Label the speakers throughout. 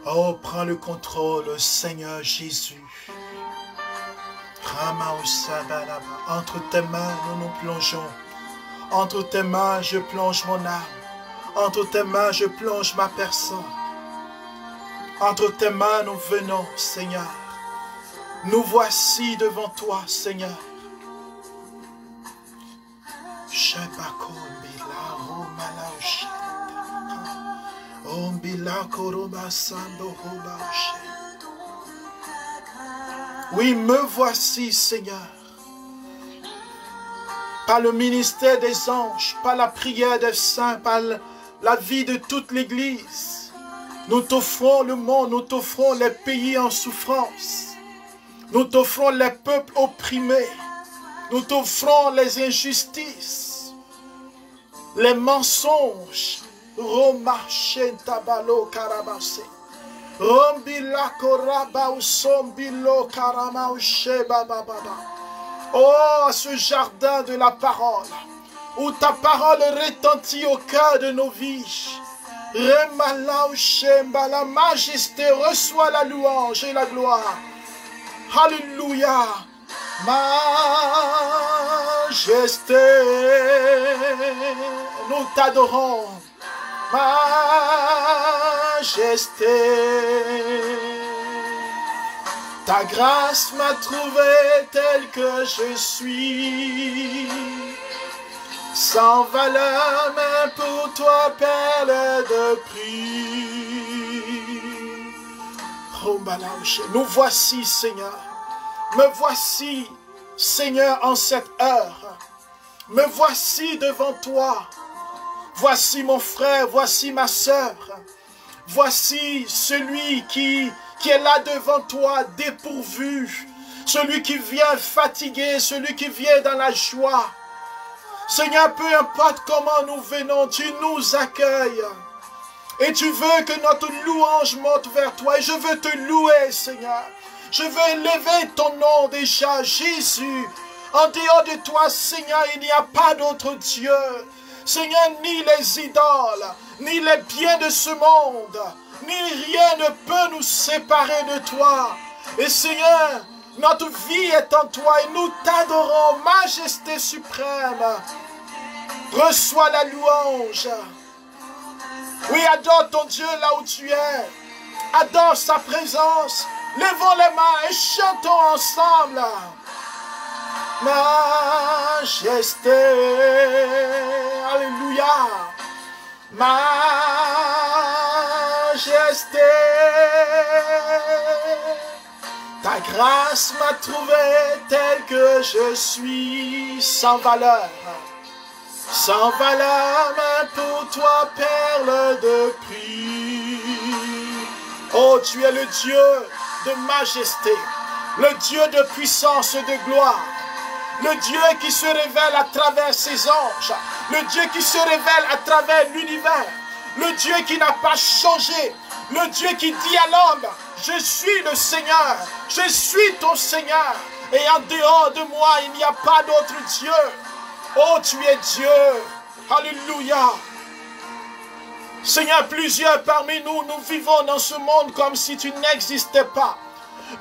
Speaker 1: Oh, prends le contrôle, Seigneur Jésus. Entre tes mains, nous nous plongeons. Entre tes mains, je plonge mon âme. Entre tes mains, je plonge ma personne. Entre tes mains, nous venons, Seigneur. Nous voici devant toi, Seigneur. Oui, me voici, Seigneur. Par le ministère des anges, par la prière des saints, par la vie de toute l'Église. Nous t'offrons le monde, nous t'offrons les pays en souffrance. Nous t'offrons les peuples opprimés. Nous t'offrons les injustices, les mensonges. Roma Shentabalo Karabase. Rombila Koraba Usombilo Karama Usheba Bababa. Oh, ce jardin de la parole, où ta parole retentit au cœur de nos vies. Remala Ushemba, la majesté reçoit la louange et la gloire. Alléluia. Majesté, nous t'adorons. Majesté, ta grâce m'a trouvé tel que je suis, sans valeur même pour toi, perle de prix. Nous voici, Seigneur. Me voici, Seigneur, en cette heure. Me voici devant toi. Voici mon frère, voici ma sœur. Voici celui qui est là devant toi, dépourvu. Celui qui vient fatigué, celui qui vient dans la joie. Seigneur, peu importe comment nous venons, tu nous accueilles. Et tu veux que notre louange monte vers toi. Et je veux te louer, Seigneur. Je veux élever ton nom déjà, Jésus. En dehors de toi, Seigneur, il n'y a pas d'autre Dieu. Seigneur, ni les idoles, ni les biens de ce monde, ni rien ne peut nous séparer de toi. Et Seigneur, notre vie est en toi et nous t'adorons, majesté suprême. Reçois la louange. Oui, adore ton Dieu là où tu es. Adore sa présence. Levons les mains et chantons ensemble. Majesté, alléluia, majesté, ta grâce m'a trouvé tel que je suis, sans valeur même pour toi, perle de prix. Oh, tu es le Dieu de majesté, le Dieu de puissance et de gloire. Le Dieu qui se révèle à travers ses anges. Le Dieu qui se révèle à travers l'univers. Le Dieu qui n'a pas changé. Le Dieu qui dit à l'homme, je suis le Seigneur. Je suis ton Seigneur. Et en dehors de moi, il n'y a pas d'autre Dieu. Oh, tu es Dieu. Alléluia. Seigneur, plusieurs parmi nous, nous vivons dans ce monde comme si tu n'existais pas.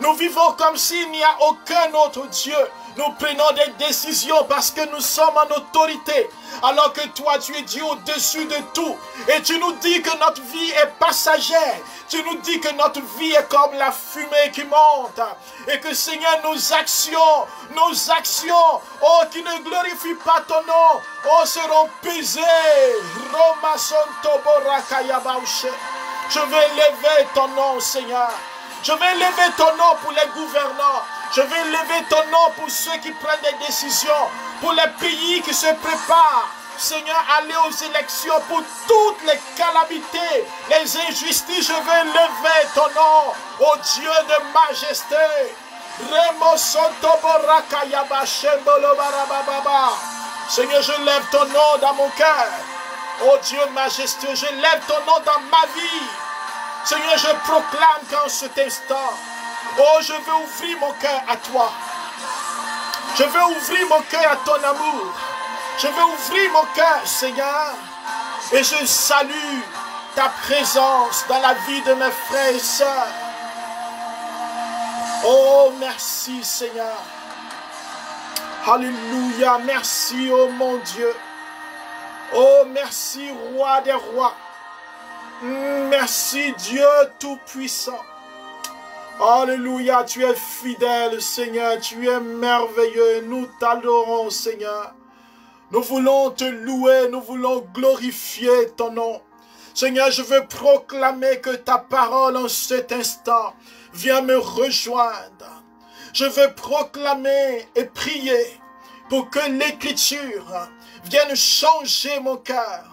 Speaker 1: Nous vivons comme s'il n'y a aucun autre Dieu. Nous prenons des décisions parce que nous sommes en autorité. Alors que toi, tu es Dieu au-dessus de tout. Et tu nous dis que notre vie est passagère. Tu nous dis que notre vie est comme la fumée qui monte. Et que Seigneur, nos actions, oh, qui ne glorifient pas ton nom, oh, seront pesées. Je vais élever ton nom, Seigneur. Je vais élever ton nom pour les gouvernants. Je vais élever ton nom pour ceux qui prennent des décisions, pour les pays qui se préparent. Seigneur, aller aux élections pour toutes les calamités, les injustices. Je vais élever ton nom, ô Dieu de majesté. Seigneur, je lève ton nom dans mon cœur. Ô Dieu majestueux, je lève ton nom dans ma vie. Seigneur, je proclame qu'en cet instant, oh, je veux ouvrir mon cœur à toi. Je veux ouvrir mon cœur à ton amour. Je veux ouvrir mon cœur, Seigneur. Et je salue ta présence dans la vie de mes frères et sœurs. Oh, merci, Seigneur. Alléluia. Merci, oh mon Dieu. Oh, merci, Roi des rois. Merci, Dieu Tout-Puissant. Alléluia, tu es fidèle, Seigneur, tu es merveilleux, nous t'adorons, Seigneur. Nous voulons te louer, nous voulons glorifier ton nom. Seigneur, je veux proclamer que ta parole en cet instant vient me rejoindre. Je veux proclamer et prier pour que l'écriture vienne changer mon cœur.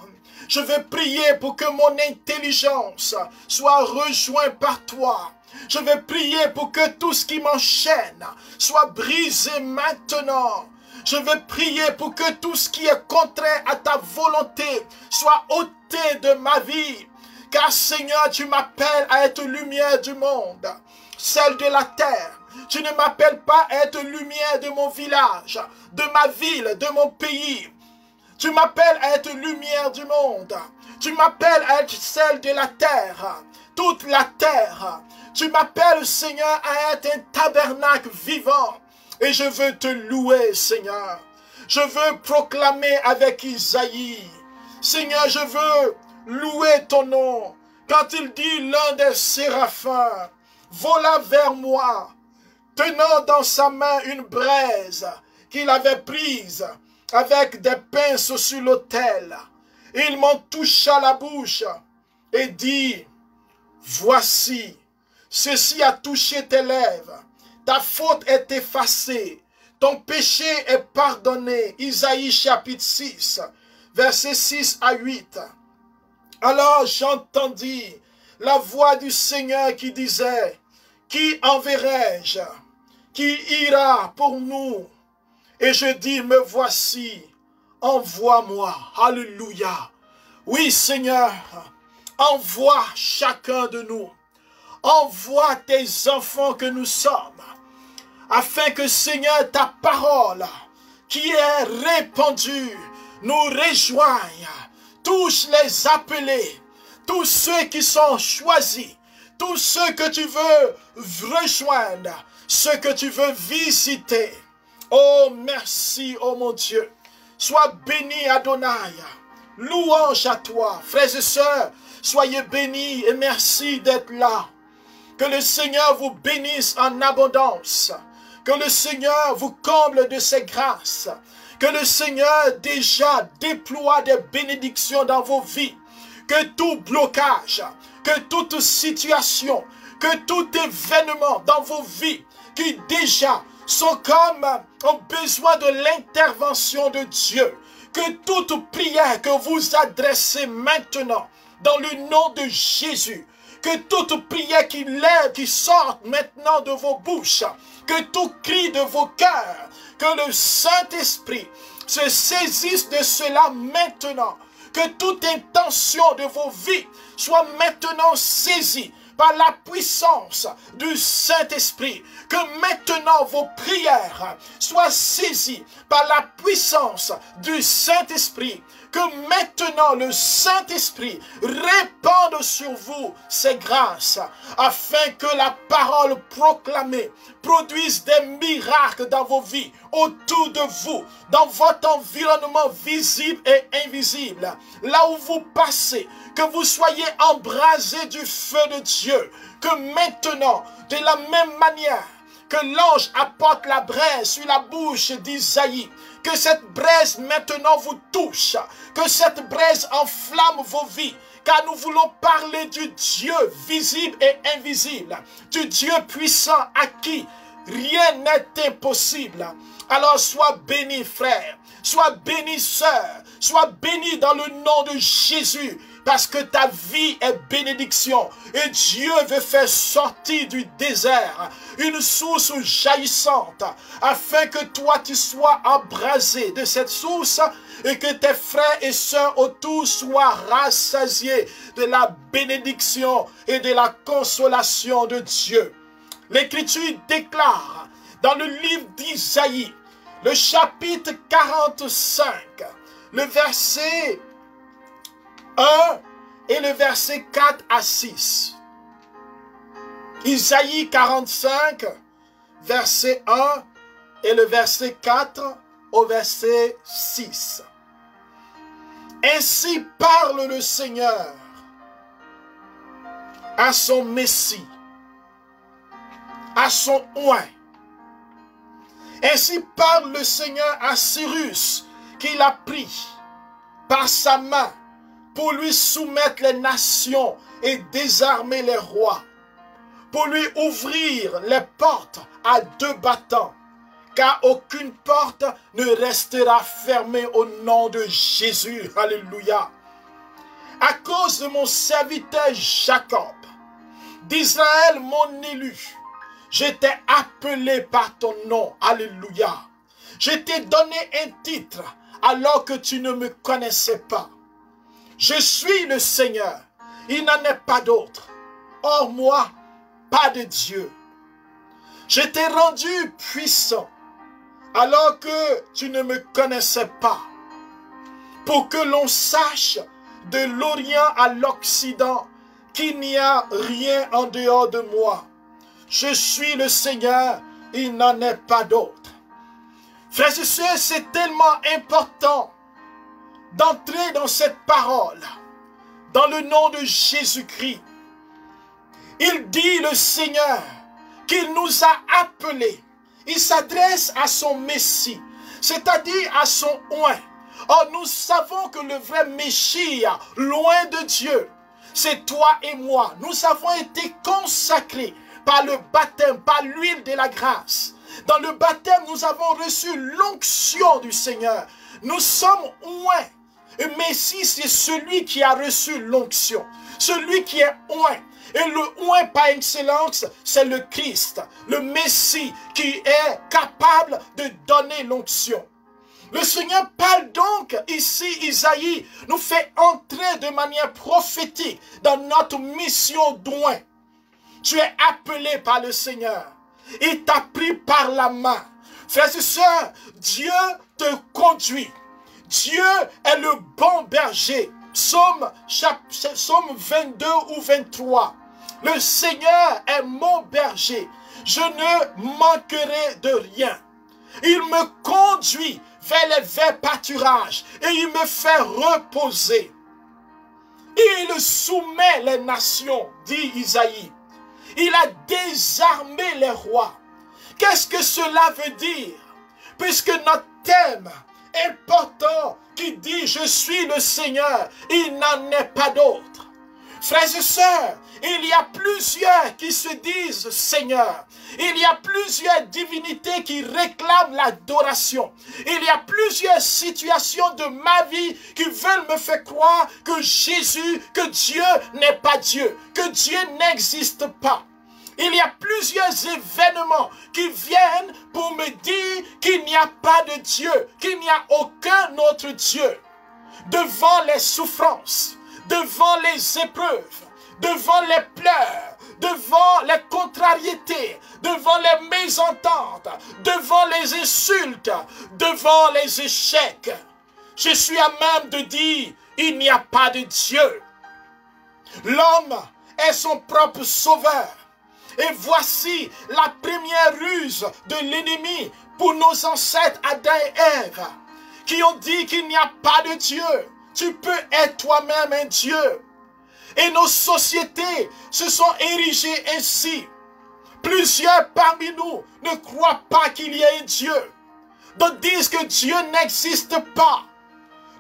Speaker 1: Je veux prier pour que mon intelligence soit rejointe par toi. Je vais prier pour que tout ce qui m'enchaîne soit brisé maintenant. Je vais prier pour que tout ce qui est contraire à ta volonté soit ôté de ma vie. Car Seigneur, tu m'appelles à être lumière du monde, celle de la terre. Tu ne m'appelles pas à être lumière de mon village, de ma ville, de mon pays. Tu m'appelles à être lumière du monde. Tu m'appelles à être celle de la terre, toute la terre. Tu m'appelles, Seigneur, à être un tabernacle vivant. Et je veux te louer, Seigneur. Je veux proclamer avec Isaïe. Seigneur, je veux louer ton nom. Quand il dit l'un des séraphins vola vers moi, tenant dans sa main une braise qu'il avait prise avec des pinces sur l'autel. Il m'en toucha la bouche et dit, voici, ceci a touché tes lèvres, ta faute est effacée, ton péché est pardonné. Isaïe chapitre 6, versets 6 à 8. Alors j'entendis la voix du Seigneur qui disait, qui enverrai-je? Qui ira pour nous? Et je dis, me voici, envoie-moi. Alléluia. Oui, Seigneur, envoie chacun de nous. Envoie tes enfants que nous sommes, afin que, Seigneur, ta parole qui est répandue nous rejoigne. Touche les appelés, tous ceux qui sont choisis, tous ceux que tu veux rejoindre, ceux que tu veux visiter. Oh, merci, oh mon Dieu. Sois béni, Adonai. Louange à toi. Frères et sœurs, soyez bénis et merci d'être là. Que le Seigneur vous bénisse en abondance. Que le Seigneur vous comble de ses grâces. Que le Seigneur déjà déploie des bénédictions dans vos vies. Que tout blocage, que toute situation, que tout événement dans vos vies qui déjà sont comme ont besoin de l'intervention de Dieu. Que toute prière que vous adressez maintenant dans le nom de Jésus, que toute prière qui sorte maintenant de vos bouches, que tout cri de vos cœurs, que le Saint-Esprit se saisisse de cela maintenant, que toute intention de vos vies soit maintenant saisie par la puissance du Saint-Esprit, que maintenant vos prières soient saisies par la puissance du Saint-Esprit, que maintenant le Saint-Esprit répande sur vous ses grâces, afin que la parole proclamée produise des miracles dans vos vies, autour de vous, dans votre environnement visible et invisible, là où vous passez, que vous soyez embrasés du feu de Dieu, que maintenant, de la même manière que l'ange apporte la braise sur la bouche d'Isaïe, que cette braise maintenant vous touche, que cette braise enflamme vos vies, car nous voulons parler du Dieu visible et invisible, du Dieu puissant à qui rien n'est impossible. Alors sois béni frère, sois béni sœur, sois béni dans le nom de Jésus, parce que ta vie est bénédiction et Dieu veut faire sortir du désert une source jaillissante afin que toi tu sois embrasé de cette source et que tes frères et sœurs autour soient rassasiés de la bénédiction et de la consolation de Dieu. L'Écriture déclare dans le livre d'Isaïe, le chapitre 45, le verset 1 et le verset 4 à 6. Isaïe 45, verset 1 et le verset 4 au verset 6. Ainsi parle le Seigneur à son Messie, à son oint. Ainsi parle le Seigneur à Cyrus, qu'il a pris par sa main pour lui soumettre les nations et désarmer les rois, pour lui ouvrir les portes à deux battants, car aucune porte ne restera fermée au nom de Jésus. Alléluia. À cause de mon serviteur Jacob, d'Israël mon élu, je t'ai appelé par ton nom. Alléluia. Je t'ai donné un titre alors que tu ne me connaissais pas. Je suis le Seigneur. Il n'en est pas d'autre. Hors moi, pas de Dieu. Je t'ai rendu puissant alors que tu ne me connaissais pas, pour que l'on sache de l'Orient à l'Occident qu'il n'y a rien en dehors de moi. Je suis le Seigneur, il n'en est pas d'autre. Frères et sœurs, c'est tellement important d'entrer dans cette parole, dans le nom de Jésus-Christ. Il dit, le Seigneur, qu'il nous a appelés. Il s'adresse à son Messie, c'est-à-dire à son oint. Or, nous savons que le vrai Messie, loin de Dieu, c'est toi et moi. Nous avons été consacrés par le baptême, par l'huile de la grâce. Dans le baptême, nous avons reçu l'onction du Seigneur. Nous sommes oints. Et Messie, c'est celui qui a reçu l'onction, celui qui est oint. Et le oint par excellence, c'est le Christ, le Messie qui est capable de donner l'onction. Le Seigneur parle donc ici, Isaïe nous fait entrer de manière prophétique dans notre mission d'oint. Tu es appelé par le Seigneur. Il t'a pris par la main. Frères et sœurs, Dieu te conduit. Dieu est le bon berger. Psaume 22 ou 23. Le Seigneur est mon berger. Je ne manquerai de rien. Il me conduit vers les verts pâturages et il me fait reposer. Il soumet les nations, dit Isaïe. Il a désarmé les rois. Qu'est-ce que cela veut dire? Puisque notre thème important qui dit « Je suis le Seigneur », il n'en est pas d'autre. Frères et sœurs, il y a plusieurs qui se disent Seigneur. Il y a plusieurs divinités qui réclament l'adoration. Il y a plusieurs situations de ma vie qui veulent me faire croire que Jésus, que Dieu n'est pas Dieu, que Dieu n'existe pas. Il y a plusieurs événements qui viennent pour me dire qu'il n'y a pas de Dieu, qu'il n'y a aucun autre Dieu. Devant les souffrances, devant les épreuves, devant les pleurs, devant les contrariétés, devant les mésententes, devant les insultes, devant les échecs, je suis à même de dire, il n'y a pas de Dieu. L'homme est son propre sauveur. Et voici la première ruse de l'ennemi pour nos ancêtres Adam et Ève, qui ont dit qu'il n'y a pas de Dieu. Tu peux être toi-même un Dieu. Et nos sociétés se sont érigées ainsi. Plusieurs parmi nous ne croient pas qu'il y ait un Dieu. D'autres disent que Dieu n'existe pas.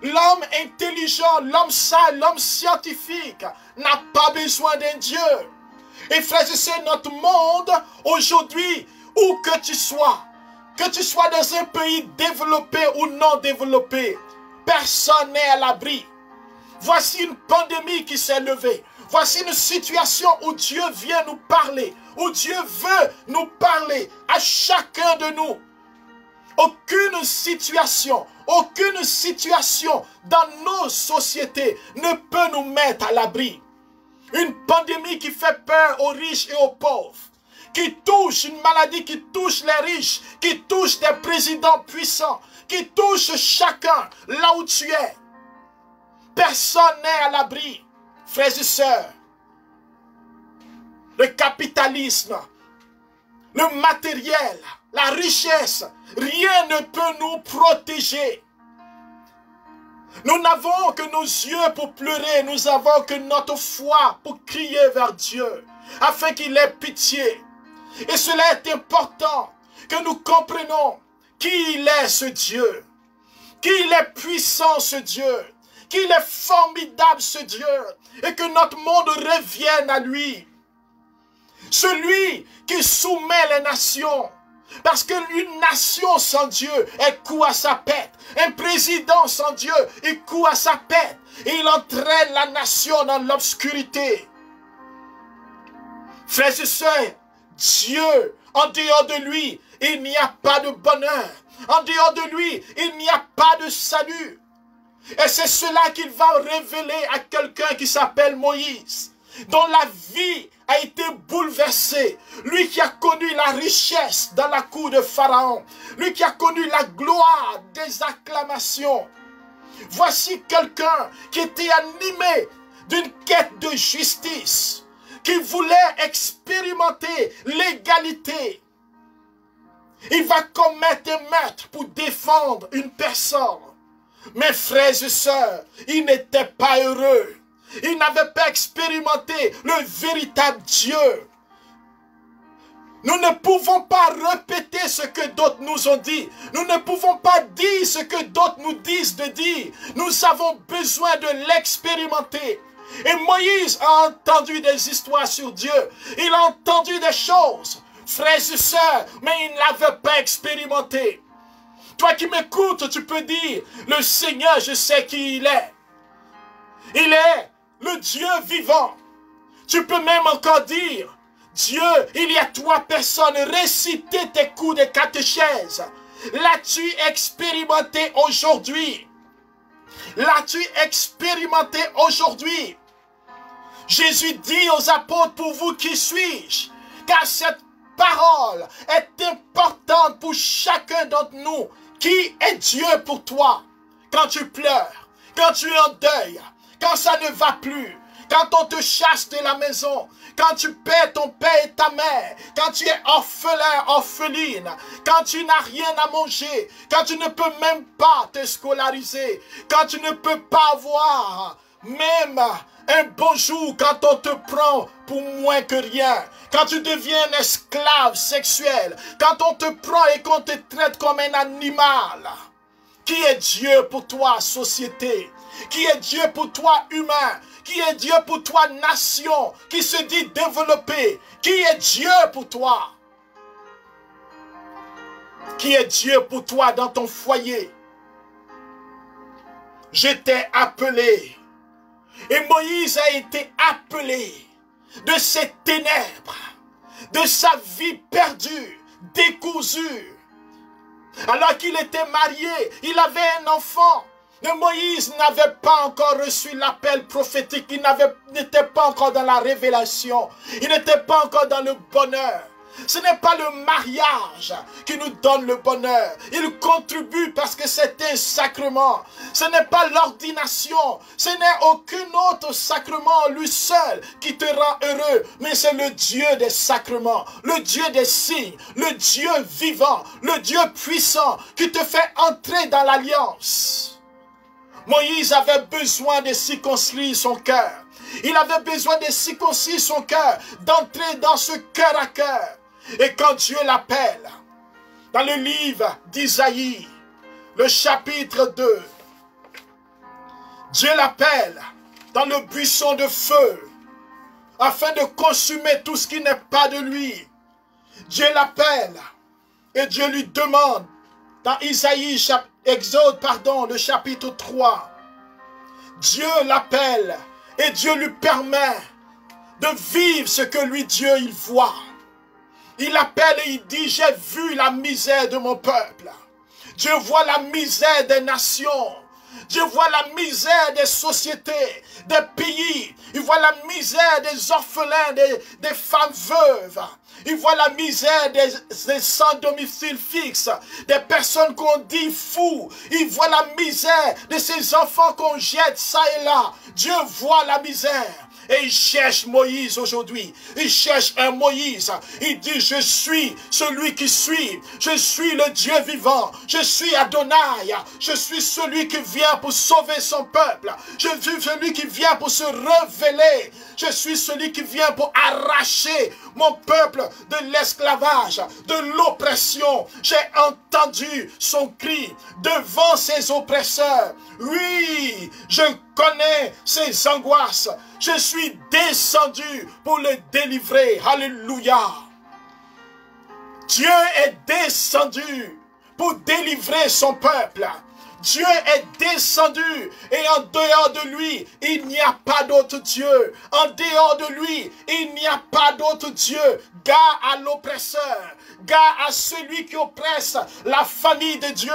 Speaker 1: L'homme intelligent, l'homme sage, l'homme scientifique n'a pas besoin d'un Dieu. Et frères et sœurs, notre monde aujourd'hui, où que tu sois dans un pays développé ou non développé, personne n'est à l'abri. Voici une pandémie qui s'est levée. Voici une situation où Dieu vient nous parler, où Dieu veut nous parler à chacun de nous. Aucune situation dans nos sociétés ne peut nous mettre à l'abri. Une pandémie qui fait peur aux riches et aux pauvres, qui touche, une maladie qui touche les riches, qui touche des présidents puissants, qui touche chacun là où tu es. Personne n'est à l'abri, frères et sœurs. Le capitalisme, le matériel, la richesse, rien ne peut nous protéger. Nous n'avons que nos yeux pour pleurer, nous avons que notre foi pour crier vers Dieu, afin qu'il ait pitié. Et cela est important que nous comprenions qui il est ce Dieu, qu'il est puissant ce Dieu, qu'il est formidable ce Dieu, et que notre monde revienne à lui. Celui qui soumet les nations, parce qu'une nation sans Dieu est coup à sa pète. Un président sans Dieu est coup à sa pète. Et il entraîne la nation dans l'obscurité. Frères et sœurs, Dieu, en dehors de lui, il n'y a pas de bonheur. En dehors de lui, il n'y a pas de salut. Et c'est cela qu'il va révéler à quelqu'un qui s'appelle Moïse, dont la vie a été bouleversé. Lui qui a connu la richesse dans la cour de Pharaon. Lui qui a connu la gloire des acclamations. Voici quelqu'un qui était animé d'une quête de justice. Qui voulait expérimenter l'égalité. Il va commettre un meurtre pour défendre une personne. Mes frères et sœurs, il n'était pas heureux. Il n'avait pas expérimenté le véritable Dieu. Nous ne pouvons pas répéter ce que d'autres nous ont dit. Nous ne pouvons pas dire ce que d'autres nous disent de dire. Nous avons besoin de l'expérimenter. Et Moïse a entendu des histoires sur Dieu. Il a entendu des choses, frères et sœurs, mais il ne l'avait pas expérimenté. Toi qui m'écoutes, tu peux dire, le Seigneur, je sais qui il est. Il est le Dieu vivant. Tu peux même encore dire, Dieu, il y a 3 personnes, réciter tes coups de catéchèse. L'as-tu expérimenté aujourd'hui? L'as-tu expérimenté aujourd'hui? Jésus dit aux apôtres, pour vous qui suis-je? Car cette parole est importante pour chacun d'entre nous. Qui est Dieu pour toi? Quand tu pleures, quand tu es en deuil, quand ça ne va plus, quand on te chasse de la maison, quand tu perds ton père et ta mère, quand tu es orphelin, orpheline, quand tu n'as rien à manger, quand tu ne peux même pas te scolariser, quand tu ne peux pas avoir même un bonjour, quand on te prend pour moins que rien, quand tu deviens un esclave sexuel, quand on te prend et qu'on te traite comme un animal. Qui est Dieu pour toi, société? Qui est Dieu pour toi, humain? Qui est Dieu pour toi, nation, qui se dit développée? Qui est Dieu pour toi? Qui est Dieu pour toi dans ton foyer? Je t'ai appelé. Et Moïse a été appelé de ces ténèbres, de sa vie perdue, décousue. Alors qu'il était marié, il avait un enfant. Mais Moïse n'avait pas encore reçu l'appel prophétique. Il n'était pas encore dans la révélation. Il n'était pas encore dans le bonheur. Ce n'est pas le mariage qui nous donne le bonheur. Il contribue parce que c'est un sacrement. Ce n'est pas l'ordination. Ce n'est aucun autre sacrement, lui seul, qui te rend heureux. Mais c'est le Dieu des sacrements, le Dieu des signes, le Dieu vivant, le Dieu puissant qui te fait entrer dans l'alliance. Moïse avait besoin de circoncire son cœur. Il avait besoin de circoncire son cœur, d'entrer dans ce cœur à cœur. Et quand Dieu l'appelle, dans le livre d'Isaïe, le chapitre 2, Dieu l'appelle dans le buisson de feu, afin de consumer tout ce qui n'est pas de lui. Dieu l'appelle, et Dieu lui demande, dans Isaïe, Exode, le chapitre 3, Dieu l'appelle, et Dieu lui permet de vivre ce que lui, Dieu, il voit. Il appelle et il dit, j'ai vu la misère de mon peuple. Dieu voit la misère des nations. Dieu voit la misère des sociétés, des pays. Il voit la misère des orphelins, des femmes veuves. Il voit la misère des sans domicile fixe, des personnes qu'on dit fous. Il voit la misère de ces enfants qu'on jette ça et là. Dieu voit la misère. Et il cherche Moïse aujourd'hui. Il cherche un Moïse. Il dit, je suis celui qui suis. Je suis le Dieu vivant. Je suis Adonai. Je suis celui qui vient pour sauver son peuple. Je suis celui qui vient pour se révéler. Je suis celui qui vient pour arracher mon peuple de l'esclavage, de l'oppression. J'ai entendu son cri devant ses oppresseurs. Oui, je connais ses angoisses. Je suis descendu pour le délivrer. Alléluia. Dieu est descendu pour délivrer son peuple. Dieu est descendu et en dehors de lui, il n'y a pas d'autre Dieu. En dehors de lui, il n'y a pas d'autre Dieu. Gare à l'oppresseur, gare à celui qui oppresse la famille de Dieu,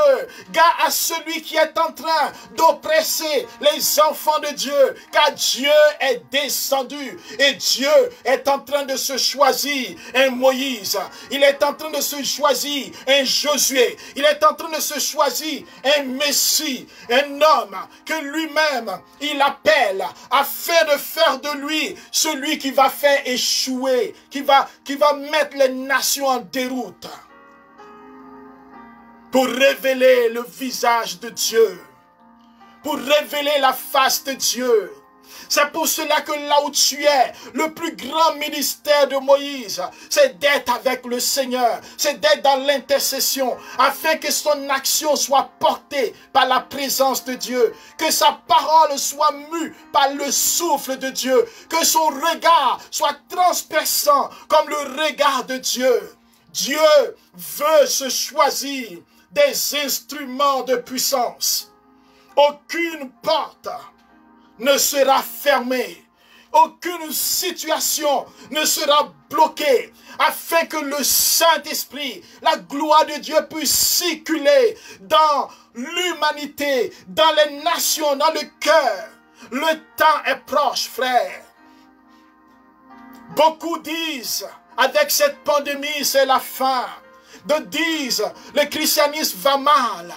Speaker 1: gare à celui qui est en train d'oppresser les enfants de Dieu, car Dieu est descendu et Dieu est en train de se choisir un Moïse, il est en train de se choisir un Josué, il est en train de se choisir un Messie, un homme que lui-même il appelle afin de faire de lui celui qui va faire échouer, qui va mettre les nations en déroute pour révéler le visage de Dieu, pour révéler la face de Dieu. C'est pour cela que là où tu es, le plus grand ministère de Moïse, c'est d'être avec le Seigneur, c'est d'être dans l'intercession, afin que son action soit portée par la présence de Dieu, que sa parole soit mue par le souffle de Dieu, que son regard soit transperçant comme le regard de Dieu. Dieu veut se choisir des instruments de puissance. Aucune porte ne sera fermée. Aucune situation ne sera bloquée afin que le Saint-Esprit, la gloire de Dieu puisse circuler dans l'humanité, dans les nations, dans le cœur. Le temps est proche, frère. Beaucoup disent, avec cette pandémie, c'est la fin. D'autres disent, le christianisme va mal.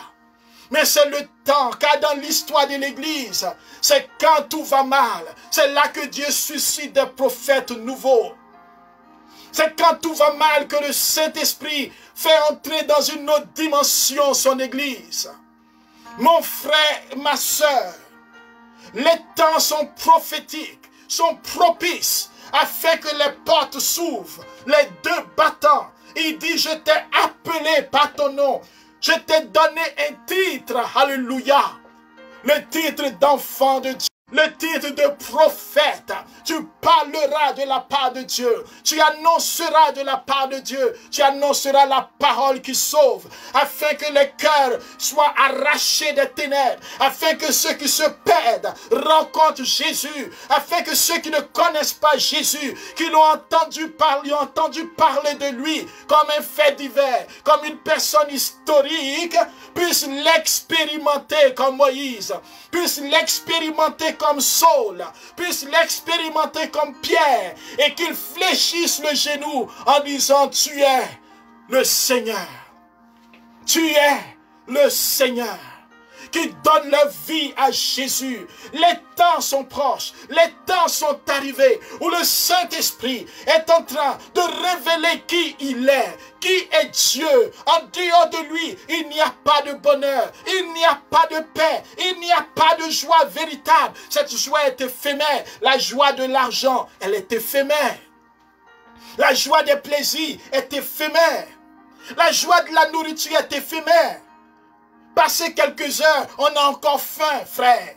Speaker 1: Mais c'est le temps, car dans l'histoire de l'Église, c'est quand tout va mal. C'est là que Dieu suscite des prophètes nouveaux. C'est quand tout va mal que le Saint-Esprit fait entrer dans une autre dimension son Église. Mon frère, ma soeur, les temps sont prophétiques, sont propices, afin que les portes s'ouvrent, les deux battants. Il dit, je t'ai appelé par ton nom. Je t'ai donné un titre, alléluia, le titre d'enfant de Dieu, le titre de prophète. Tu parleras de la part de Dieu, tu annonceras de la part de Dieu, tu annonceras la parole qui sauve, afin que les cœurs soient arrachés des ténèbres, afin que ceux qui se perdent rencontrent Jésus, afin que ceux qui ne connaissent pas Jésus, qui l'ont entendu parler de lui comme un fait divers, comme une personne historique, puissent l'expérimenter comme Moïse, puissent l'expérimenter comme Saul, puissent l'expérimenter comme Pierre, et qu'ils fléchissent le genou en disant, tu es le Seigneur, tu es le Seigneur, qui donne leur vie à Jésus. Les temps sont proches, les temps sont arrivés où le Saint-Esprit est en train de révéler qui il est Dieu. En dehors de lui, il n'y a pas de bonheur, il n'y a pas de paix, il n'y a pas de joie véritable. Cette joie est éphémère. La joie de l'argent, elle est éphémère. La joie des plaisirs est éphémère. La joie de la nourriture est éphémère. Passer quelques heures, on a encore faim, frère.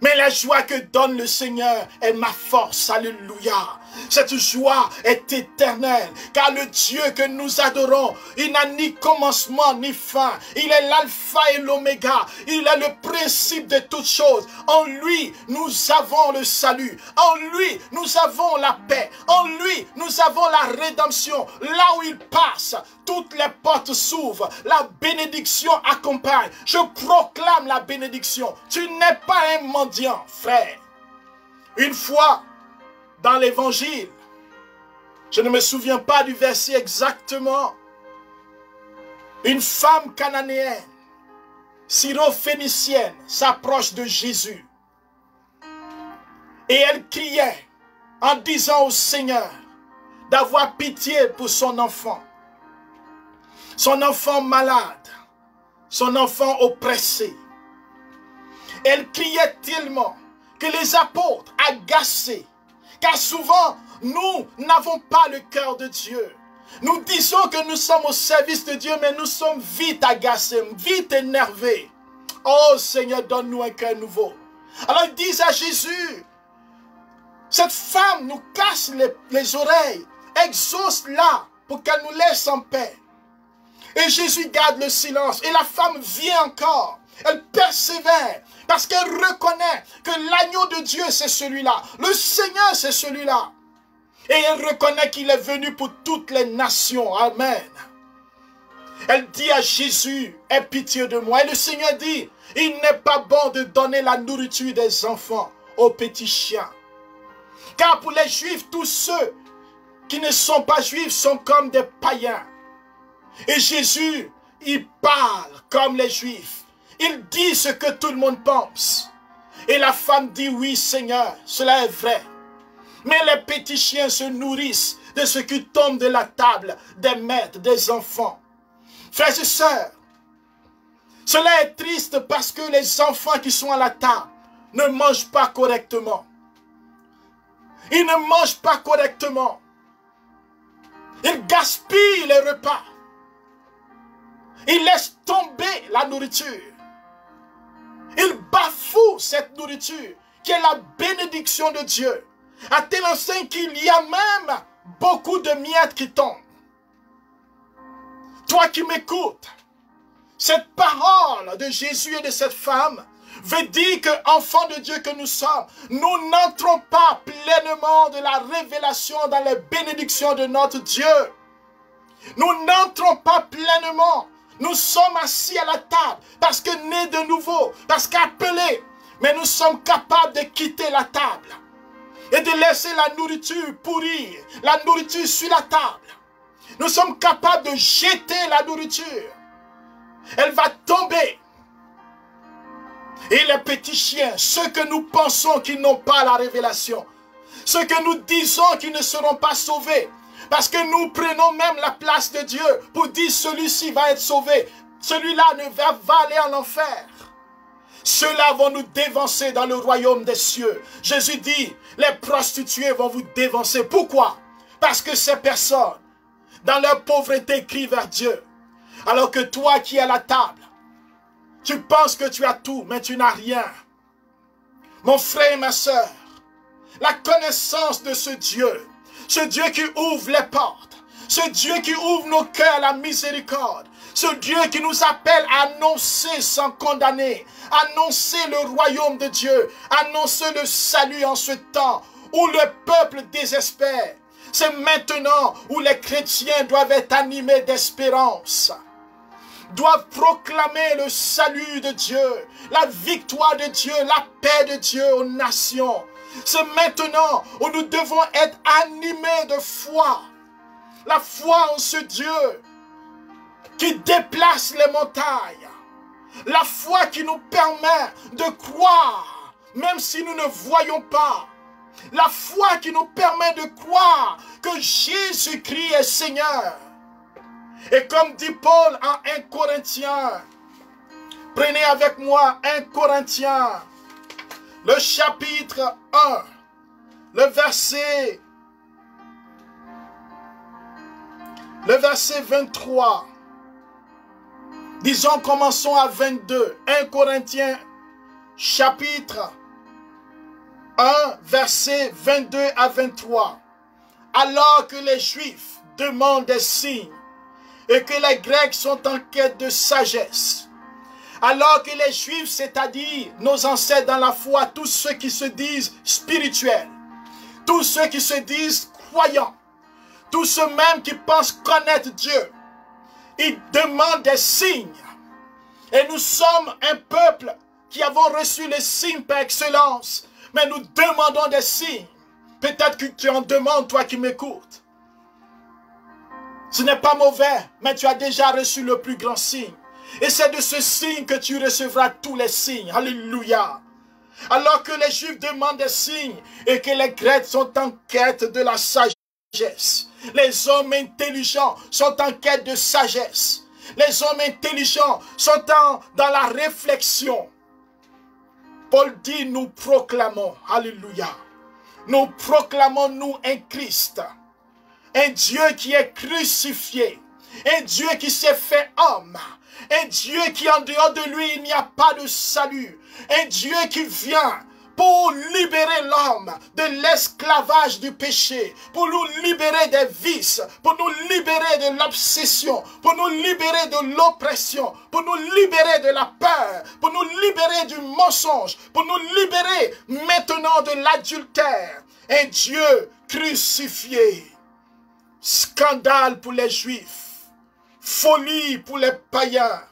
Speaker 1: Mais la joie que donne le Seigneur est ma force, alléluia. Cette joie est éternelle, car le Dieu que nous adorons, il n'a ni commencement ni fin. Il est l'alpha et l'oméga, il est le principe de toutes choses. En lui, nous avons le salut. En lui, nous avons la paix. En lui, nous avons la rédemption. Là où il passe, toutes les portes s'ouvrent. La bénédiction accompagne. Je proclame la bénédiction. Tu n'es pas un mendiant, frère. Une fois, dans l'évangile, je ne me souviens pas du verset exactement, une femme cananéenne, syrophénicienne, s'approche de Jésus. Et elle criait en disant au Seigneur d'avoir pitié pour son enfant malade, son enfant oppressé. Elle criait tellement que les apôtres, agacés, car souvent nous n'avons pas le cœur de Dieu. Nous disons que nous sommes au service de Dieu, mais nous sommes vite agacés, vite énervés. Oh Seigneur, donne-nous un cœur nouveau. Alors ils disent à Jésus, cette femme nous casse les oreilles, exauce-la pour qu'elle nous laisse en paix. Et Jésus garde le silence. Et la femme vient encore. Elle persévère parce qu'elle reconnaît que l'agneau de Dieu, c'est celui-là. Le Seigneur, c'est celui-là. Et elle reconnaît qu'il est venu pour toutes les nations. Amen. Elle dit à Jésus, aie pitié de moi. Et le Seigneur dit, il n'est pas bon de donner la nourriture des enfants aux petits chiens. Car pour les Juifs, tous ceux qui ne sont pas Juifs sont comme des païens. Et Jésus, il parle comme les Juifs. Il dit ce que tout le monde pense. Et la femme dit, oui Seigneur, cela est vrai. Mais les petits chiens se nourrissent de ce qui tombe de la table des maîtres, des enfants. Frères et sœurs, cela est triste parce que les enfants qui sont à la table ne mangent pas correctement. Ils ne mangent pas correctement. Ils gaspillent les repas. Ils laissent tomber la nourriture. Ils bafouent cette nourriture qui est la bénédiction de Dieu. À tel enseigne qu'il y a même beaucoup de miettes qui tombent. Toi qui m'écoutes, cette parole de Jésus et de cette femme veut dire que, enfants de Dieu que nous sommes, nous n'entrons pas pleinement de la révélation dans les bénédictions de notre Dieu. Nous n'entrons pas pleinement. Nous sommes assis à la table parce que nés de nouveau, parce qu'appelés, mais nous sommes capables de quitter la table et de laisser la nourriture pourrir, la nourriture sur la table. Nous sommes capables de jeter la nourriture. Elle va tomber. Et les petits chiens, ceux que nous pensons qu'ils n'ont pas la révélation, ceux que nous disons qu'ils ne seront pas sauvés, parce que nous prenons même la place de Dieu pour dire celui-ci va être sauvé, celui-là va aller en enfer. Ceux-là vont nous dévancer dans le royaume des cieux. Jésus dit, les prostituées vont vous dévancer. Pourquoi? Parce que ces personnes, dans leur pauvreté, crient vers Dieu. Alors que toi qui es à la table, tu penses que tu as tout, mais tu n'as rien. Mon frère et ma soeur, la connaissance de ce Dieu qui ouvre les portes, ce Dieu qui ouvre nos cœurs à la miséricorde, ce Dieu qui nous appelle à annoncer sans condamner, annoncer le royaume de Dieu, annoncer le salut en ce temps où le peuple désespère. C'est maintenant où les chrétiens doivent être animés d'espérance, doivent proclamer le salut de Dieu, la victoire de Dieu, la paix de Dieu aux nations. C'est maintenant où nous devons être animés de foi. La foi en ce Dieu qui déplace les montagnes. La foi qui nous permet de croire, même si nous ne voyons pas. La foi qui nous permet de croire que Jésus-Christ est Seigneur. Et comme dit Paul en 1 Corinthiens, prenez avec moi 1 Corinthiens, le chapitre 1, le verset 23. Disons, commençons à 22. 1 Corinthiens, chapitre 1, verset 22 à 23. Alors que les Juifs demandent des signes et que les Grecs sont en quête de sagesse, Alors que les Juifs, c'est-à-dire nos ancêtres dans la foi, tous ceux qui se disent spirituels, tous ceux qui se disent croyants, tous ceux même qui pensent connaître Dieu, ils demandent des signes. Et nous sommes un peuple qui avons reçu les signes par excellence, mais nous demandons des signes. Peut-être que tu en demandes, toi qui m'écoutes. Ce n'est pas mauvais, mais tu as déjà reçu le plus grand signe. Et c'est de ce signe que tu recevras tous les signes. Alléluia. Alors que les Juifs demandent des signes et que les Grecs sont en quête de la sagesse. Les hommes intelligents sont en quête de sagesse. Les hommes intelligents sont dans la réflexion. Paul dit, nous proclamons, alléluia, nous proclamons, nous, un Christ, un Dieu qui est crucifié, un Dieu qui s'est fait homme, un Dieu qui en dehors de lui, il n'y a pas de salut, un Dieu qui vient pour libérer l'homme de l'esclavage du péché, pour nous libérer des vices, pour nous libérer de l'obsession, pour nous libérer de l'oppression, pour nous libérer de la peur, pour nous libérer du mensonge, pour nous libérer maintenant de l'adultère. Un Dieu crucifié. Scandale pour les Juifs, folie pour les païens.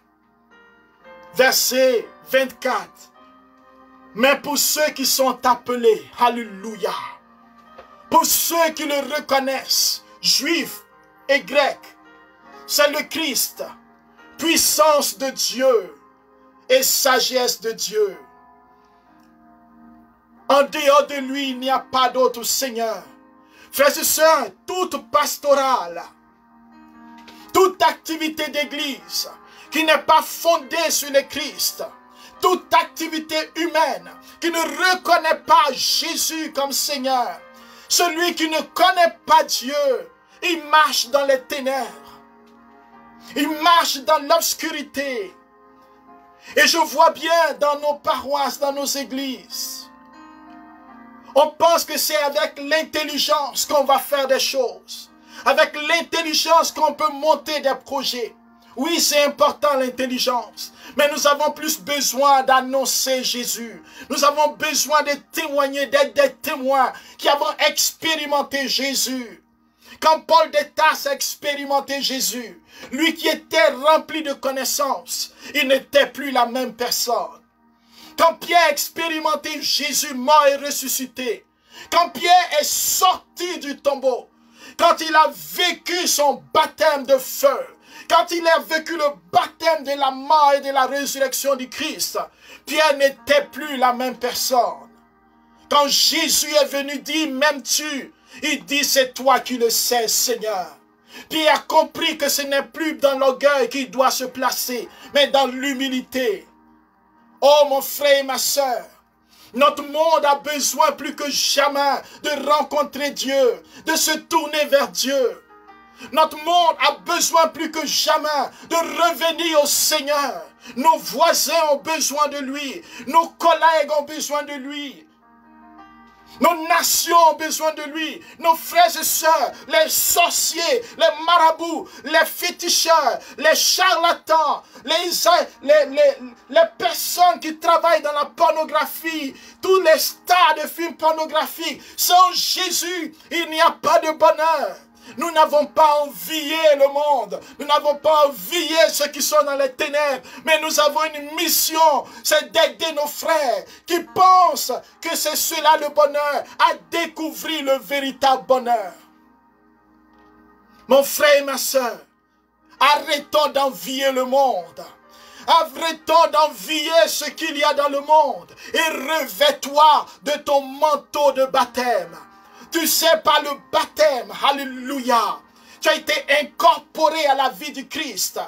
Speaker 1: Verset 24. Mais pour ceux qui sont appelés, alléluia, pour ceux qui le reconnaissent, juifs et grecs, c'est le Christ, puissance de Dieu et sagesse de Dieu. En dehors de lui, il n'y a pas d'autre Seigneur. Frères et sœurs, toute pastorale, toute activité d'église qui n'est pas fondée sur le Christ, toute activité humaine qui ne reconnaît pas Jésus comme Seigneur, celui qui ne connaît pas Dieu, il marche dans les ténèbres, il marche dans l'obscurité. Et je vois bien dans nos paroisses, dans nos églises, on pense que c'est avec l'intelligence qu'on va faire des choses, avec l'intelligence qu'on peut monter des projets. Oui, c'est important l'intelligence, mais nous avons plus besoin d'annoncer Jésus. Nous avons besoin de témoigner, d'être des témoins qui avons expérimenté Jésus. Quand Paul de Tarse a expérimenté Jésus, lui qui était rempli de connaissances, il n'était plus la même personne. Quand Pierre a expérimenté Jésus mort et ressuscité, quand Pierre est sorti du tombeau, quand il a vécu son baptême de feu, quand il a vécu le baptême de la mort et de la résurrection du Christ, Pierre n'était plus la même personne. Quand Jésus est venu dire, m'aimes-tu? Il dit, c'est toi qui le sais, Seigneur. Pierre a compris que ce n'est plus dans l'orgueil qu'il doit se placer, mais dans l'humilité. Oh mon frère et ma soeur, notre monde a besoin plus que jamais de rencontrer Dieu, de se tourner vers Dieu. Notre monde a besoin plus que jamais de revenir au Seigneur. Nos voisins ont besoin de lui. Nos collègues ont besoin de lui. Nos nations ont besoin de lui. Nos frères et sœurs, les sorciers, les marabouts, les féticheurs, les charlatans, les personnes qui travaillent dans la pornographie, tous les stars de films pornographiques. Sans Jésus, il n'y a pas de bonheur. Nous n'avons pas envié le monde. Nous n'avons pas envié ceux qui sont dans les ténèbres. Mais nous avons une mission. C'est d'aider nos frères qui pensent que c'est cela le bonheur, à découvrir le véritable bonheur. Mon frère et ma soeur, arrêtons d'envier le monde. Arrêtons d'envier ce qu'il y a dans le monde. Et revêt-toi de ton manteau de baptême. Tu sais, par le baptême, alléluia, tu as été incorporé à la vie du Christ.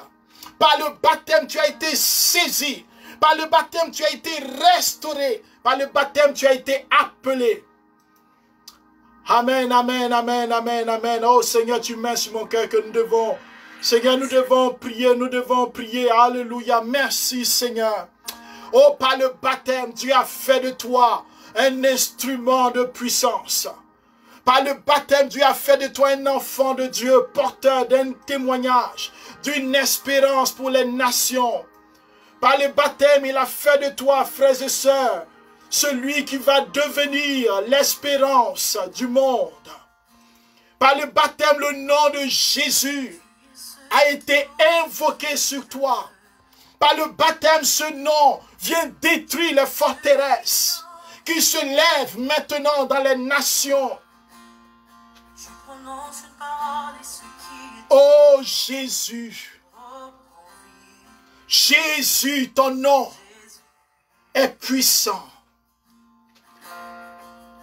Speaker 1: Par le baptême, tu as été saisi. Par le baptême, tu as été restauré. Par le baptême, tu as été appelé. Amen, amen, amen, amen, amen. Oh Seigneur, tu mets sur mon cœur que nous devons. Seigneur, nous devons prier, nous devons prier. Alléluia. Merci Seigneur. Oh, par le baptême, tu as fait de toi un instrument de puissance. Par le baptême, Dieu a fait de toi un enfant de Dieu, porteur d'un témoignage, d'une espérance pour les nations. Par le baptême, il a fait de toi, frères et sœurs, celui qui va devenir l'espérance du monde. Par le baptême, le nom de Jésus a été invoqué sur toi. Par le baptême, ce nom vient détruire les forteresses qui se lèvent maintenant dans les nations. Oh Jésus, Jésus, ton nom est puissant.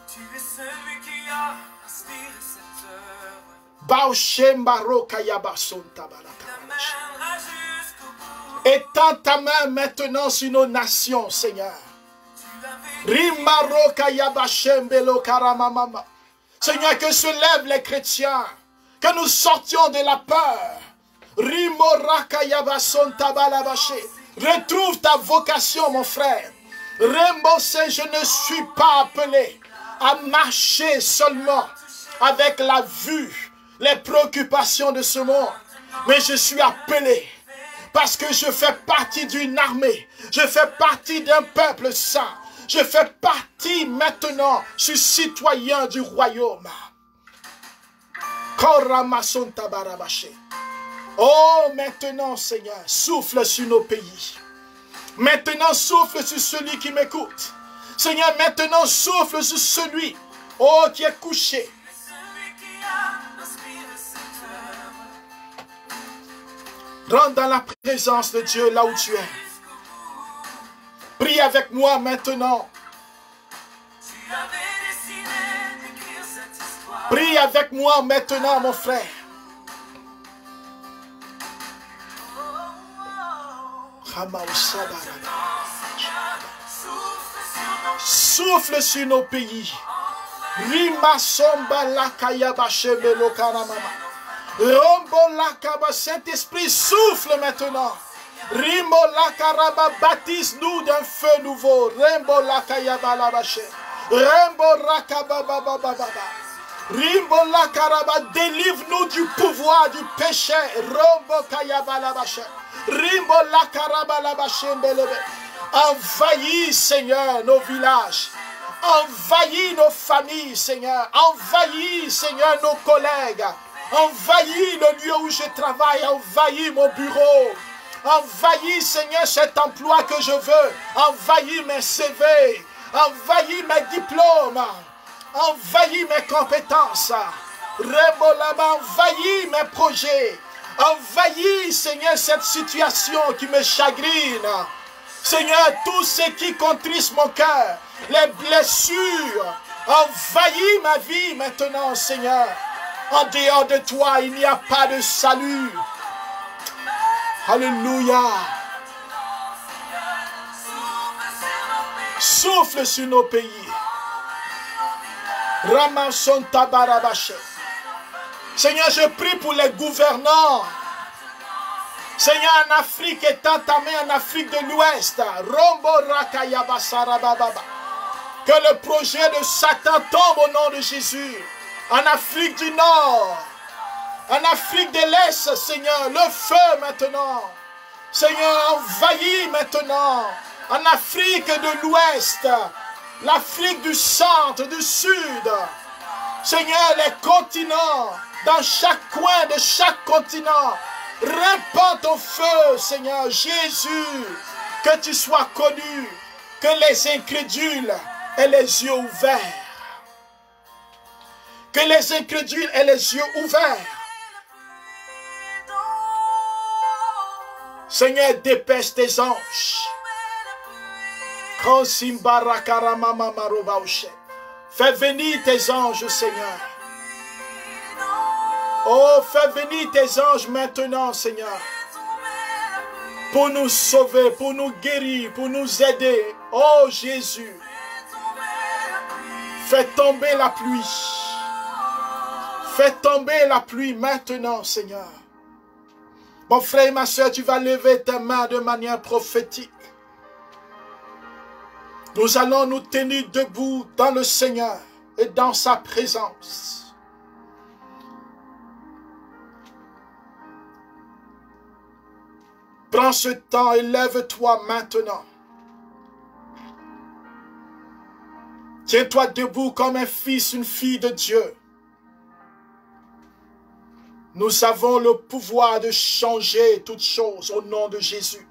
Speaker 2: Tu es celui qui a inspiré cette œuvre.
Speaker 1: Étends ta main maintenant sur nos nations, Seigneur. Seigneur, que se lèvent les chrétiens, que nous sortions de la peur. Retrouve ta vocation, mon frère. Je ne suis pas appelé à marcher seulement avec la vue, les préoccupations de ce monde, mais je suis appelé parce que je fais partie d'une armée, je fais partie d'un peuple saint, je fais partie maintenant, je suis citoyen du royaume. Oh, maintenant, Seigneur, souffle sur nos pays. Maintenant, souffle sur celui qui m'écoute. Seigneur, maintenant, souffle sur celui, oh, qui est couché. Rentre dans la présence de Dieu là où tu es. Prie avec moi maintenant. Prie avec moi maintenant, mon frère. Souffle sur nos pays. Rima somba la kayaba shebelo karamama. Rombo la kaba, Saint-Esprit, souffle maintenant. Rimbo la karaba, baptise-nous d'un feu nouveau. Rembo la kayaba la bache. Rembo la kaba baba baba. Rimbo la karaba, délivre-nous du pouvoir du péché. Rombo kayaba la bache. Rimbo la karaba la bache mbelebe. Envahis, Seigneur, nos villages. Envahis nos familles, Seigneur. Envahis, Seigneur, nos collègues. Envahis le lieu où je travaille. Envahis mon bureau. Envahis, Seigneur, cet emploi que je veux. Envahis mes CV. Envahis mes diplômes. Envahis mes compétences. Envahis mes projets. Envahis, Seigneur, cette situation qui me chagrine. Seigneur, tout ce qui contriste mon cœur, les blessures, envahis ma vie maintenant, Seigneur. En dehors de toi, il n'y a pas de salut. Alléluia. Souffle sur nos pays. Ramasson tabarabache. Seigneur, je prie pour les gouvernants. Seigneur, en Afrique, étends ta main en Afrique de l'Ouest. Rombo rakayaba sarababa. Que le projet de Satan tombe au nom de Jésus. En Afrique du Nord, en Afrique de l'Est, Seigneur, le feu maintenant. Seigneur, envahis maintenant. En Afrique de l'Ouest, l'Afrique du Centre, du Sud. Seigneur, les continents, dans chaque coin de chaque continent. Répands ton feu, Seigneur Jésus, que tu sois connu, que les incrédules aient les yeux ouverts. Que les incrédules aient les yeux ouverts. Seigneur, dépêche tes anges. Fais venir tes anges, Seigneur. Oh, fais venir tes anges maintenant, Seigneur. Pour nous sauver, pour nous guérir, pour nous aider. Oh, Jésus. Fais tomber la pluie. Fais tomber la pluie maintenant, Seigneur. Mon frère et ma soeur, tu vas lever tes mains de manière prophétique. Nous allons nous tenir debout dans le Seigneur et dans sa présence. Prends ce temps et lève-toi maintenant. Tiens-toi debout comme un fils, une fille de Dieu. Nous avons le pouvoir de changer toutes choses au nom de Jésus.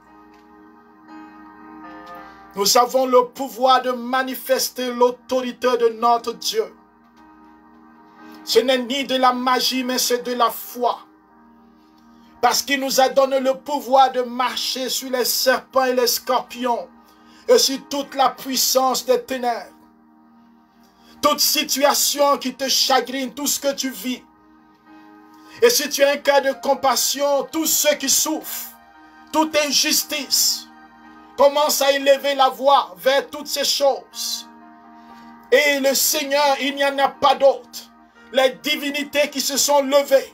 Speaker 1: Nous avons le pouvoir de manifester l'autorité de notre Dieu. Ce n'est ni de la magie, mais c'est de la foi. Parce qu'il nous a donné le pouvoir de marcher sur les serpents et les scorpions et sur toute la puissance des ténèbres. Toute situation qui te chagrine, tout ce que tu vis. Et si tu as un cœur de compassion, tous ceux qui souffrent, toute injustice, commence à élever la voix vers toutes ces choses. Et le Seigneur, il n'y en a pas d'autre. Les divinités qui se sont levées,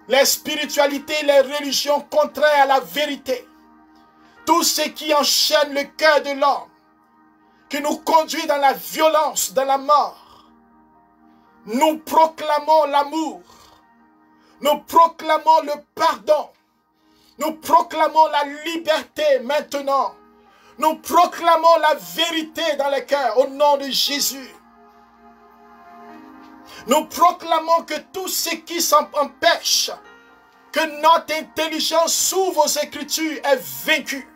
Speaker 1: les spiritualités, les religions contraires à la vérité, tout ce qui enchaîne le cœur de l'homme, qui nous conduit dans la violence, dans la mort. Nous proclamons l'amour, nous proclamons le pardon, nous proclamons la liberté maintenant, nous proclamons la vérité dans les cœurs au nom de Jésus. Nous proclamons que tout ce qui s'empêche que notre intelligence s'ouvre aux Écritures est vaincu.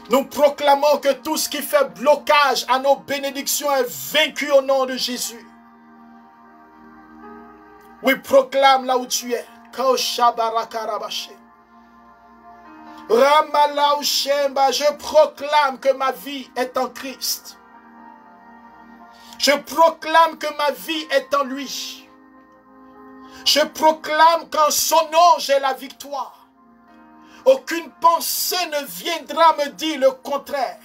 Speaker 1: Nous proclamons que tout ce qui fait blocage à nos bénédictions est vaincu au nom de Jésus. Oui, proclame là où tu es. Je proclame que ma vie est en Christ. Je proclame que ma vie est en lui. Je proclame qu'en son nom j'ai la victoire. Aucune pensée ne viendra me dire le contraire.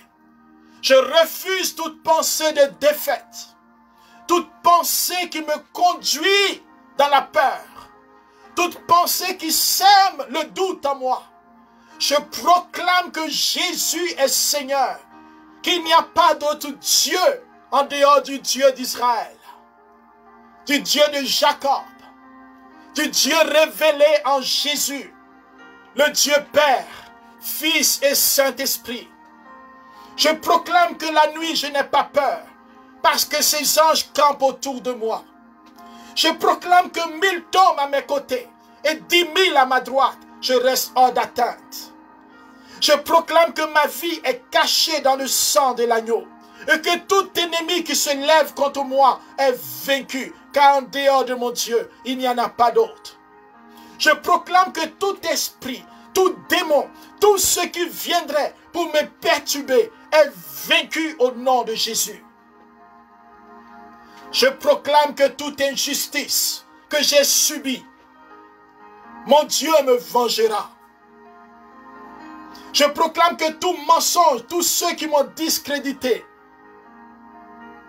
Speaker 1: Je refuse toute pensée de défaite. Toute pensée qui me conduit dans la peur. Toute pensée qui sème le doute en moi. Je proclame que Jésus est Seigneur. Qu'il n'y a pas d'autre Dieu en dehors du Dieu d'Israël. Du Dieu de Jacob. Du Dieu révélé en Jésus. Le Dieu Père, Fils et Saint-Esprit. Je proclame que la nuit, je n'ai pas peur, parce que ses anges campent autour de moi. Je proclame que 1000 tombent à mes côtés et 10 000 à ma droite, je reste hors d'atteinte. Je proclame que ma vie est cachée dans le sang de l'agneau et que tout ennemi qui se lève contre moi est vaincu, car en dehors de mon Dieu, il n'y en a pas d'autre. Je proclame que tout esprit, tout démon, tout ce qui viendrait pour me perturber est vaincu au nom de Jésus. Je proclame que toute injustice que j'ai subie, mon Dieu me vengera. Je proclame que tout mensonge, tous ceux qui m'ont discrédité,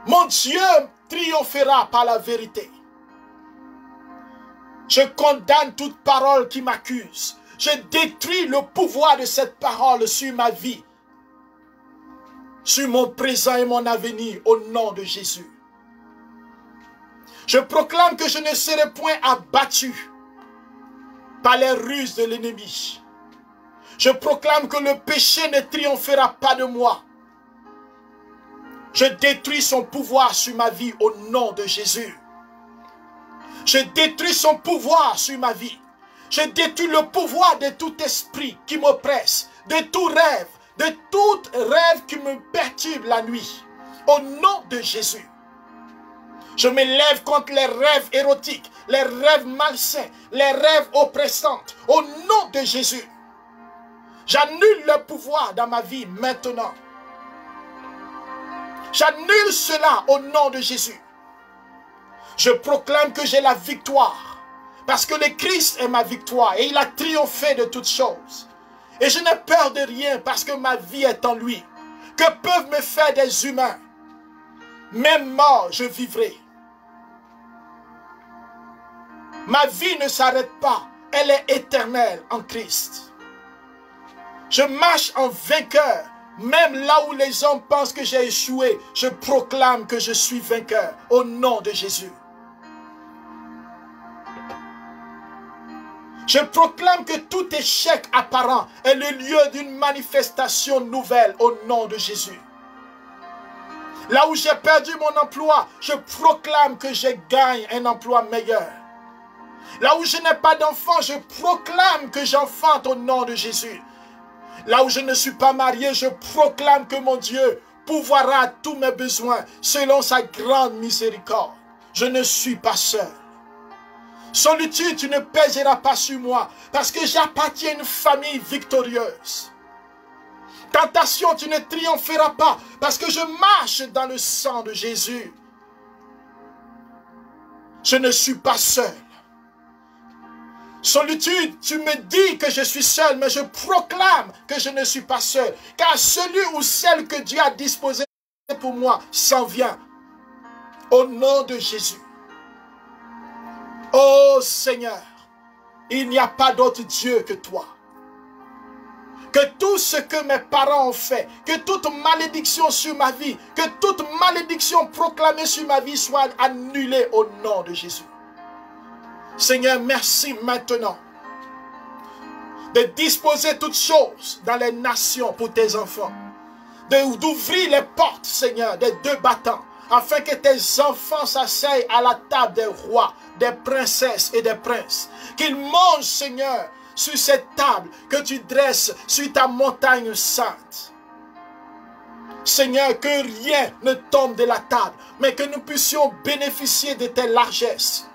Speaker 1: mon Dieu triomphera par la vérité. Je condamne toute parole qui m'accuse. Je détruis le pouvoir de cette parole sur ma vie, sur mon présent et mon avenir, au nom de Jésus. Je proclame que je ne serai point abattu par les ruses de l'ennemi. Je proclame que le péché ne triomphera pas de moi. Je détruis son pouvoir sur ma vie au nom de Jésus. Je détruis son pouvoir sur ma vie. Je détruis le pouvoir de tout esprit qui m'oppresse, de tout rêve qui me perturbe la nuit. Au nom de Jésus. Je me lève contre les rêves érotiques, les rêves malsains, les rêves oppressants. Au nom de Jésus. J'annule le pouvoir dans ma vie maintenant. J'annule cela au nom de Jésus. Je proclame que j'ai la victoire. Parce que le Christ est ma victoire et il a triomphé de toutes choses. Et je n'ai peur de rien parce que ma vie est en lui. Que peuvent me faire des humains? Même mort, je vivrai. Ma vie ne s'arrête pas. Elle est éternelle en Christ. Je marche en vainqueur. Même là où les hommes pensent que j'ai échoué, je proclame que je suis vainqueur au nom de Jésus. Je proclame que tout échec apparent est le lieu d'une manifestation nouvelle au nom de Jésus. Là où j'ai perdu mon emploi, je proclame que je gagne un emploi meilleur. Là où je n'ai pas d'enfant, je proclame que j'enfante au nom de Jésus. Là où je ne suis pas marié, je proclame que mon Dieu pourvoira à tous mes besoins selon sa grande miséricorde. Je ne suis pas seul. Solitude, tu ne pèseras pas sur moi parce que j'appartiens à une famille victorieuse. Tentation, tu ne triompheras pas parce que je marche dans le sang de Jésus. Je ne suis pas seul. Solitude, tu me dis que je suis seul, mais je proclame que je ne suis pas seul. Car celui ou celle que Dieu a disposé pour moi s'en vient. Au nom de Jésus. Oh Seigneur, il n'y a pas d'autre Dieu que toi. Que tout ce que mes parents ont fait, que toute malédiction sur ma vie, que toute malédiction proclamée sur ma vie soit annulée au nom de Jésus. Seigneur, merci maintenant de disposer toutes choses dans les nations pour tes enfants. D'ouvrir les portes, Seigneur, des deux battants, afin que tes enfants s'asseyent à la table des rois, des princesses et des princes. Qu'ils mangent, Seigneur, sur cette table que tu dresses sur ta montagne sainte. Seigneur, que rien ne tombe de la table, mais que nous puissions bénéficier de tes largesses.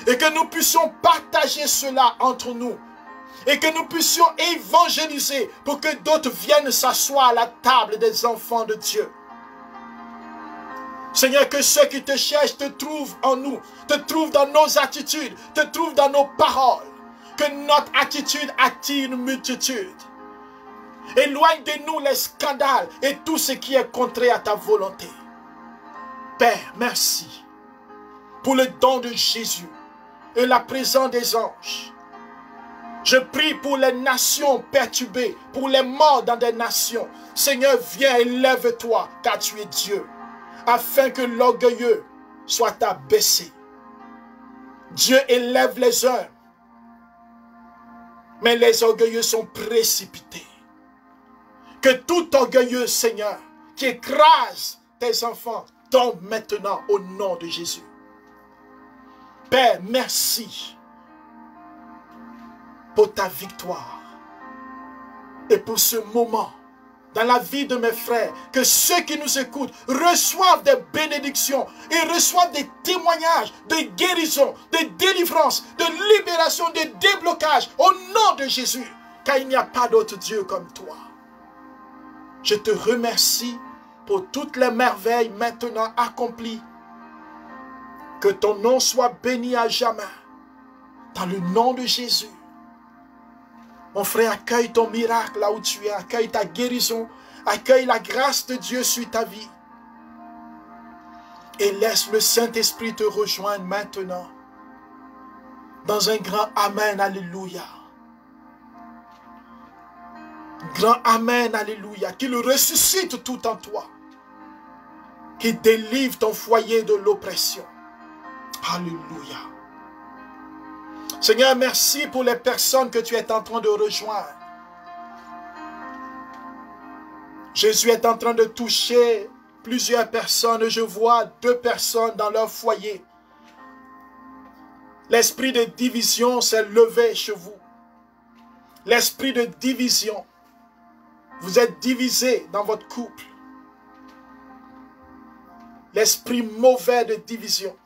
Speaker 1: Et que nous puissions partager cela entre nous. Et que nous puissions évangéliser pour que d'autres viennent s'asseoir à la table des enfants de Dieu. Seigneur, que ceux qui te cherchent te trouvent en nous, te trouvent dans nos attitudes, te trouvent dans nos paroles. Que notre attitude attire une multitude. Éloigne de nous les scandales et tout ce qui est contraire à ta volonté. Père, merci pour le don de Jésus et la présence des anges. Je prie pour les nations perturbées, pour les morts dans des nations. Seigneur, viens et lève-toi, car tu es Dieu, afin que l'orgueilleux soit abaissé. Dieu élève les uns, mais les orgueilleux sont précipités. Que tout orgueilleux, Seigneur, qui écrase tes enfants, tombe maintenant au nom de Jésus. Père, merci pour ta victoire et pour ce moment dans la vie de mes frères, que ceux qui nous écoutent reçoivent des bénédictions et reçoivent des témoignages de guérison, de délivrance, de libération, de déblocage au nom de Jésus, car il n'y a pas d'autre Dieu comme toi. Je te remercie pour toutes les merveilles maintenant accomplies. Que ton nom soit béni à jamais. Dans le nom de Jésus. Mon frère, accueille ton miracle là où tu es. Accueille ta guérison. Accueille la grâce de Dieu sur ta vie. Et laisse le Saint-Esprit te rejoindre maintenant. Dans un grand Amen, Alléluia. Grand Amen, Alléluia. Qu'il ressuscite tout en toi. Qu'il délivre ton foyer de l'oppression. Alléluia. Seigneur, merci pour les personnes que tu es en train de rejoindre. Jésus est en train de toucher plusieurs personnes. Je vois 2 personnes dans leur foyer. L'esprit de division s'est levé chez vous. L'esprit de division. Vous êtes divisés dans votre couple. L'esprit mauvais de division.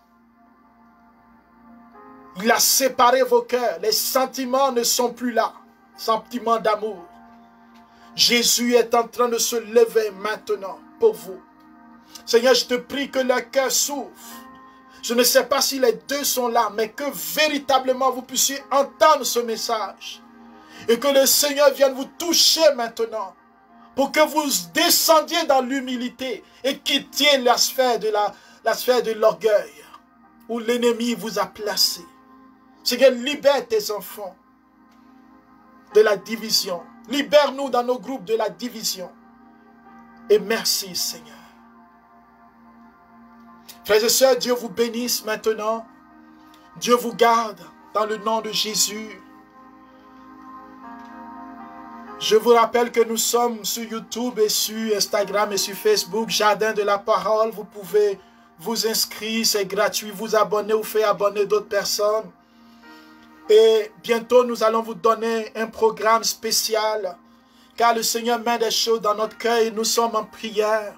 Speaker 1: Il a séparé vos cœurs. Les sentiments ne sont plus là. Sentiments d'amour. Jésus est en train de se lever maintenant pour vous. Seigneur, je te prie que leur cœur s'ouvre. Je ne sais pas si les 2 sont là, mais que véritablement vous puissiez entendre ce message. Et que le Seigneur vienne vous toucher maintenant. Pour que vous descendiez dans l'humilité et quittiez la sphère de l'orgueil où l'ennemi vous a placé. Seigneur, libère tes enfants de la division. Libère-nous dans nos groupes de la division. Et merci, Seigneur. Frères et sœurs, Dieu vous bénisse maintenant. Dieu vous garde dans le nom de Jésus. Je vous rappelle que nous sommes sur YouTube et sur Instagram et sur Facebook, Jardin de la Parole. Vous pouvez vous inscrire, c'est gratuit, vous abonner ou faire abonner d'autres personnes. Et bientôt, nous allons vous donner un programme spécial, car le Seigneur met des choses dans notre cœur et nous sommes en prière.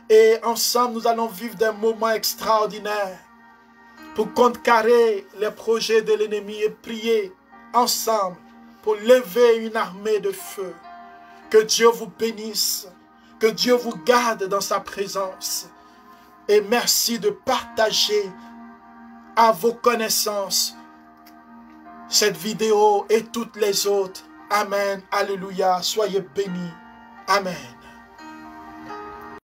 Speaker 1: Et ensemble, nous allons vivre des moments extraordinaires pour contrecarrer les projets de l'ennemi et prier ensemble pour lever une armée de feu. Que Dieu vous bénisse, que Dieu vous garde dans sa présence. Et merci de partager à vos connaissances cette vidéo et toutes les autres. Amen. Alléluia. Soyez bénis. Amen.